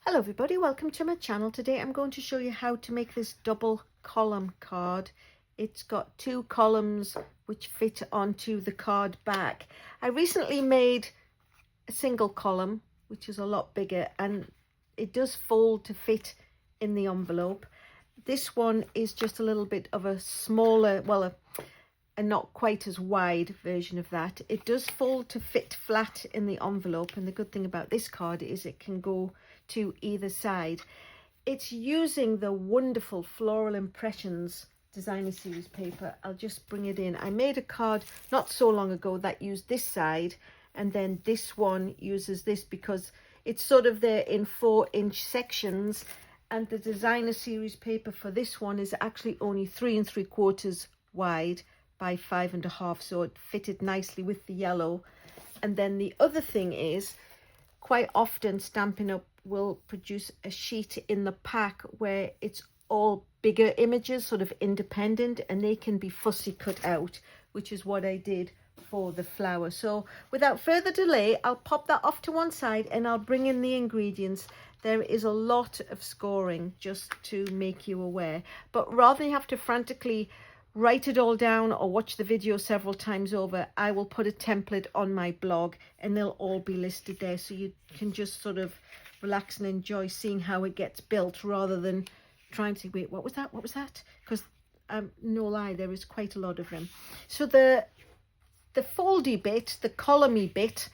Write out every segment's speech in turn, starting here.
Hello everybody, welcome to my channel. Today I'm going to show you how to make this double column card. It's got two columns which fit onto the card back. I recently made a single column which is a lot bigger and it does fold to fit in the envelope. This one is just a little bit of a smaller, well, a not quite as wide version of that. It does fold to fit flat in the envelope, and the good thing about this card is it can go to either side. It's using the wonderful Floral Impressions designer series paper. I'll just bring it in. I made a card not so long ago that used this side, and then this one uses this because it's sort of there in 4-inch sections, and the designer series paper for this one is actually only 3 3/4 wide by 5 1/2, so it fitted nicely with the yellow. And then the other thing is, quite often Stampin' Up will produce a sheet in the pack where it's all bigger images, sort of independent, and they can be fussy cut out, which is what I did for the flower. So without further delay, I'll pop that off to one side and I'll bring in the ingredients. There is a lot of scoring, just to make you aware, but rather than you have to frantically write it all down or watch the video several times over, I will put a template on my blog and they'll all be listed there, so you can just sort of relax and enjoy seeing how it gets built rather than trying to wait, what was that, because no lie, there is quite a lot of them. So the foldy bit, the columny bit,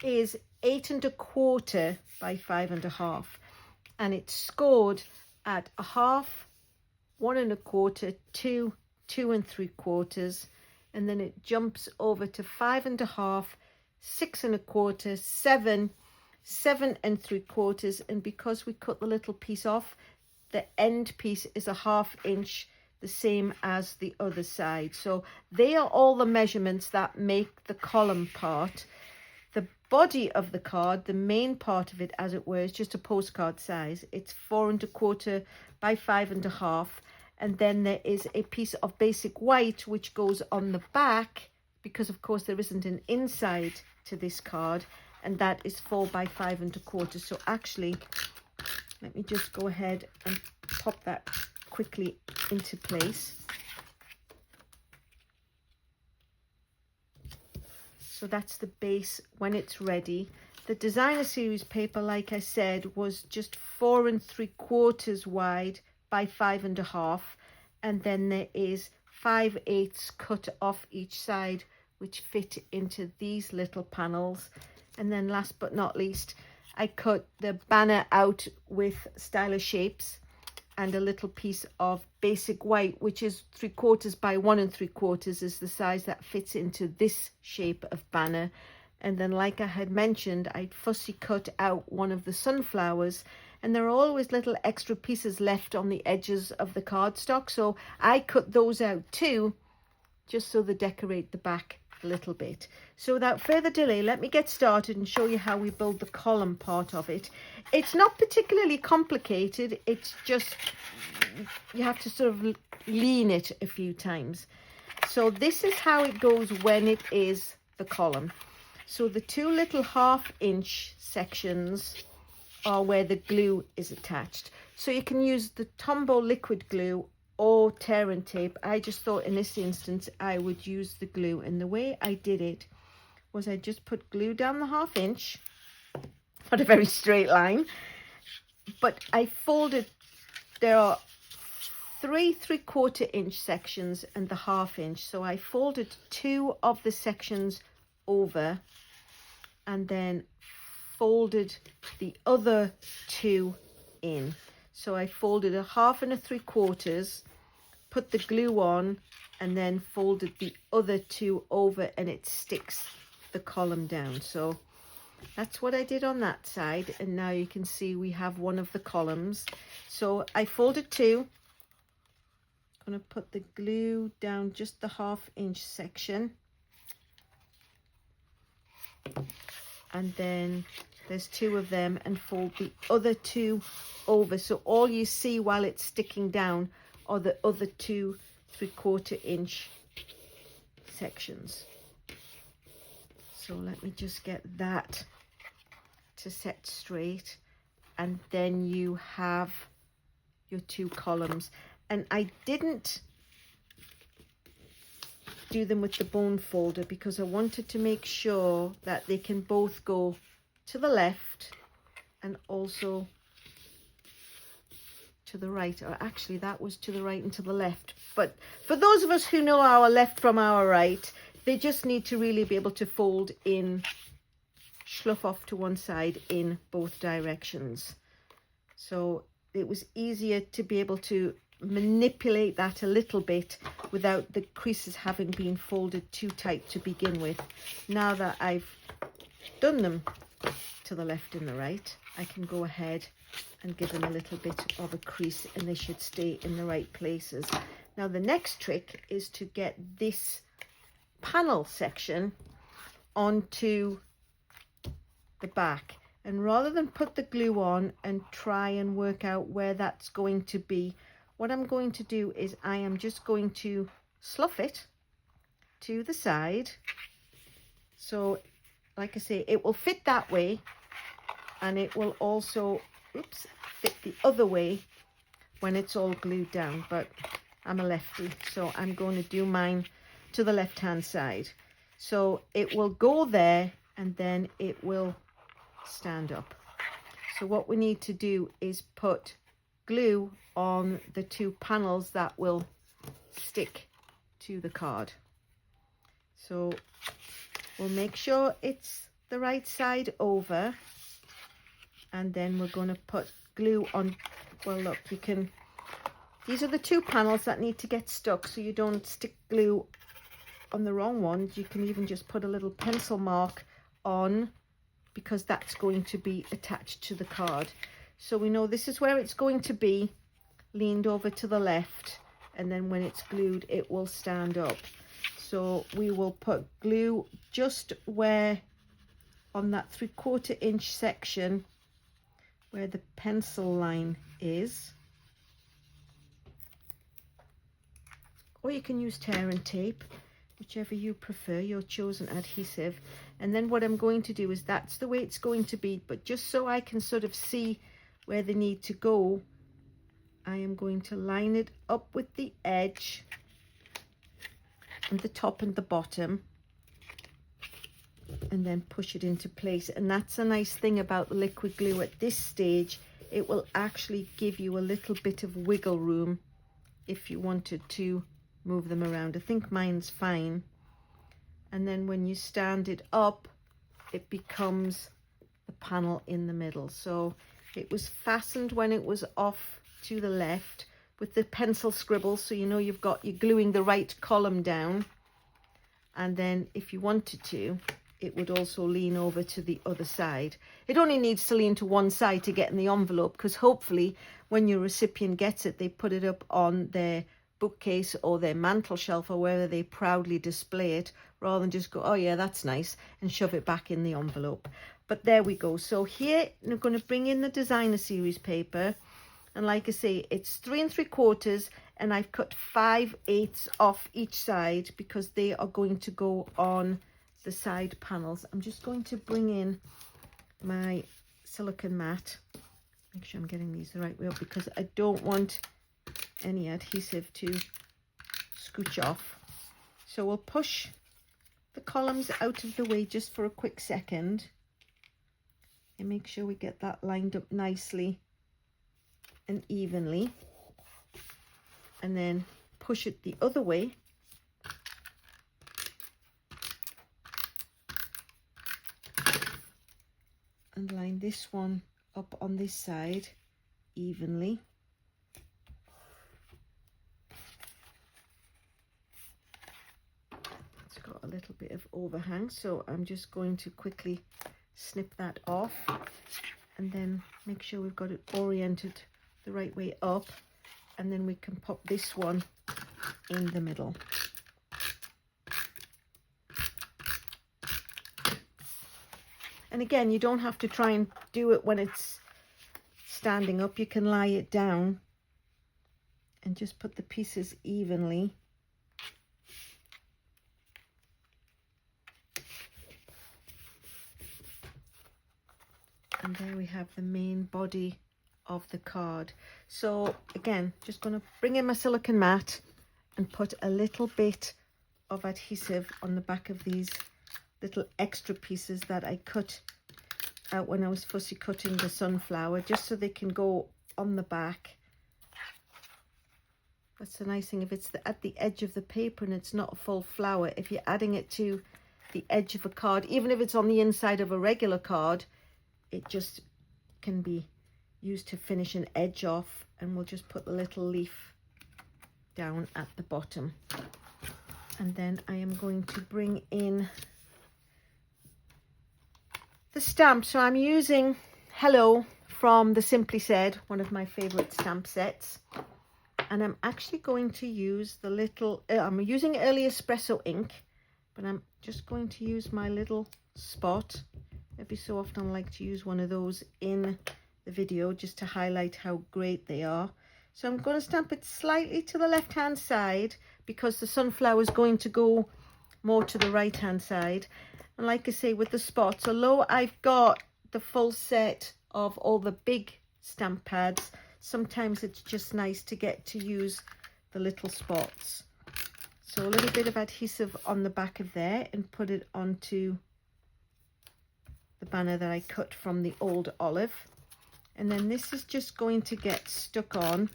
is 8 1/4 by 5 1/2, and it's scored at 1/2, 1 1/4, 2, 2 3/4, and then it jumps over to 5 1/2, 6 1/4, 7, 7 3/4, and because we cut the little piece off, the end piece is a 1/2 inch, the same as the other side. So they are all the measurements that make the column part. The body of the card, the main part of it as it were, is just a postcard size. It's 4 1/4 by 5 1/2. And then there is a piece of basic white which goes on the back, because of course there isn't an inside to this card, and that is 4 by 5 1/4. So actually, let me just go ahead and pop that quickly into place. So that's the base when it's ready. The designer series paper, like I said, was just 4 3/4 wide by 5 1/2, and then there is 5/8 cut off each side which fit into these little panels. And then last but not least, I cut the banner out with stylish shapes and a little piece of basic white, which is 3/4 by 1 3/4 is the size that fits into this shape of banner. And then, like I had mentioned, I'd fussy cut out one of the sunflowers, and there are always little extra pieces left on the edges of the cardstock, so I cut those out too, just so they decorate the back a little bit. So without further delay, let me get started and show you how we build the column part of it. It's not particularly complicated, it's just you have to sort of lean it a few times. So this is how it goes when it is the column. So the two little 1/2 inch sections are where the glue is attached. So you can use the Tombow liquid glue or tear and tape. I just thought in this instance I would use the glue, and the way I did it was I just put glue down the 1/2 inch, not a very straight line, but I folded. There are 3 3/4 inch sections and the 1/2 inch, so I folded 2 of the sections over and then folded the other 2 in. So I folded a 1/2 and a 3/4, put the glue on, and then folded the other 2 over, and it sticks the column down. So that's what I did on that side, and now you can see we have one of the columns. So I folded 2. I'm going to put the glue down just the 1/2 inch section, and then there's 2 of them, and fold the other 2 over. So all you see while it's sticking down are the other 2 3/4 inch sections. So let me just get that to set straight. and then you have your 2 columns. And I didn't do them with the bone folder because I wanted to make sure that they can both go to the left and also to the right, or actually that was to the right and to the left. But for those of us who know our left from our right, they just need to really be able to fold in, slough off to one side in both directions. So it was easier to be able to manipulate that a little bit without the creases having been folded too tight to begin with. Now that I've done them to the left and the right, I can go ahead and give them a little bit of a crease, and they should stay in the right places. Now the next trick is to get this panel section onto the back, and rather than put the glue on and try and work out where that's going to be, what I'm going to do is I am just going to slough it to the side. So like I say, it will fit that way, and it will also fit the other way when it's all glued down. But I'm a lefty, so I'm going to do mine to the left hand side. So it will go there and then it will stand up. So what we need to do is put glue on the 2 panels that will stick to the card. So we'll make sure it's the right side over, and then we're going to put glue on. Well, look, you can, these are the 2 panels that need to get stuck, so you don't stick glue on the wrong ones. You can even just put a little pencil mark on, because that's going to be attached to the card. So we know this is where it's going to be, leaned over to the left, and then when it's glued it will stand up. So we will put glue just where, on that 3/4 inch section where the pencil line is, or you can use tear and tape, whichever you prefer, your chosen adhesive. And then what I'm going to do is, that's the way it's going to be, but just so I can sort of see where they need to go, I am going to line it up with the edge and the top and the bottom, and then push it into place. And that's a nice thing about the liquid glue at this stage, it will actually give you a little bit of wiggle room if you wanted to move them around. I think mine's fine. And then when you stand it up, it becomes the panel in the middle. So it was fastened when it was off to the left with the pencil scribble, so you know you're gluing the right column down. And then if you wanted to, it would also lean over to the other side. It only needs to lean to one side to get in the envelope, because hopefully when your recipient gets it, they put it up on their bookcase or their mantel shelf, or wherever they proudly display it, rather than just go, oh yeah, that's nice, and shove it back in the envelope. But there we go. So here I'm going to bring in the designer series paper, and like I say, it's 3 3/4, and I've cut 5/8 off each side because they are going to go on the side panels. I'm just going to bring in my silicone mat, make sure I'm getting these the right way up, because I don't want any adhesive to scooch off. So we'll push the columns out of the way just for a quick second and make sure we get that lined up nicely and evenly, and then push it the other way and line this one up on this side evenly. It's got a little bit of overhang, so I'm just going to quickly snip that off, and then make sure we've got it oriented the right way up, and then we can pop this one in the middle. And again, you don't have to try and do it when it's standing up. You can lie it down and just put the pieces evenly. And there we have the main body of the card. So again, just going to bring in my silicone mat and put a little bit of adhesive on the back of these little extra pieces that I cut out when I was fussy cutting the sunflower, just so they can go on the back. That's the nice thing, if it's at the edge of the paper and it's not a full flower, if you're adding it to the edge of a card, even if it's on the inside of a regular card, it just can be used to finish an edge off. And we'll just put a little leaf down at the bottom. And then I am going to bring in the stamp. So I'm using Hello from the Simply Said, one of my favorite stamp sets. And I'm actually going to use the little, I'm using early espresso ink, but I'm just going to use my little spot. Every so often I like to use one of those in the video just to highlight how great they are. So I'm going to stamp it slightly to the left hand side because the sunflower is going to go more to the right hand side. And like I say, with the spots, although I've got the full set of all the big stamp pads, sometimes it's just nice to get to use the little spots. So a little bit of adhesive on the back of there and put it onto the banner that I cut from the old olive. And then this is just going to get stuck on.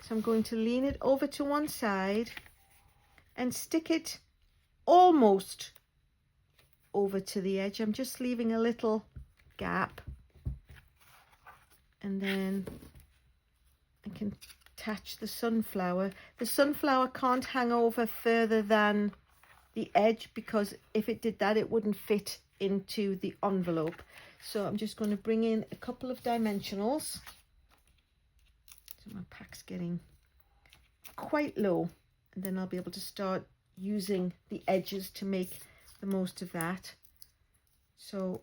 So I'm going to lean it over to one side and stick it almost over to the edge. I'm just leaving a little gap. And then I can attach the sunflower. The sunflower can't hang over further than the edge, because if it did that, it wouldn't fit into the envelope. So I'm just going to bring in a couple of dimensionals. So my pack's getting quite low, and then I'll be able to start using the edges to make the most of that. So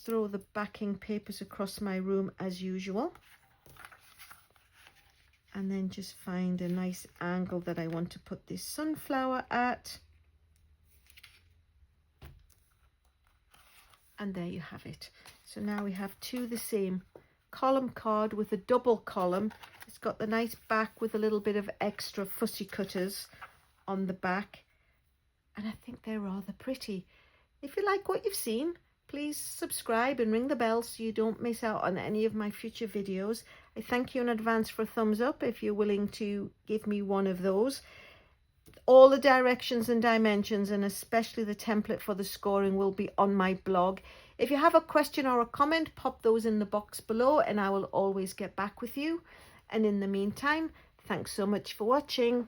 throw the backing papers across my room as usual, and then just find a nice angle that I want to put this sunflower at. And there you have it. So now we have two the same column card with a double column. It's got the nice back with a little bit of extra fussy cutters on the back, and I think they're rather pretty. If you like what you've seen, please subscribe and ring the bell so you don't miss out on any of my future videos. I thank you in advance for a thumbs up if you're willing to give me one of those. All the directions and dimensions, and especially the template for the scoring, will be on my blog. If you have a question or a comment, pop those in the box below and I will always get back with you. And in the meantime, thanks so much for watching.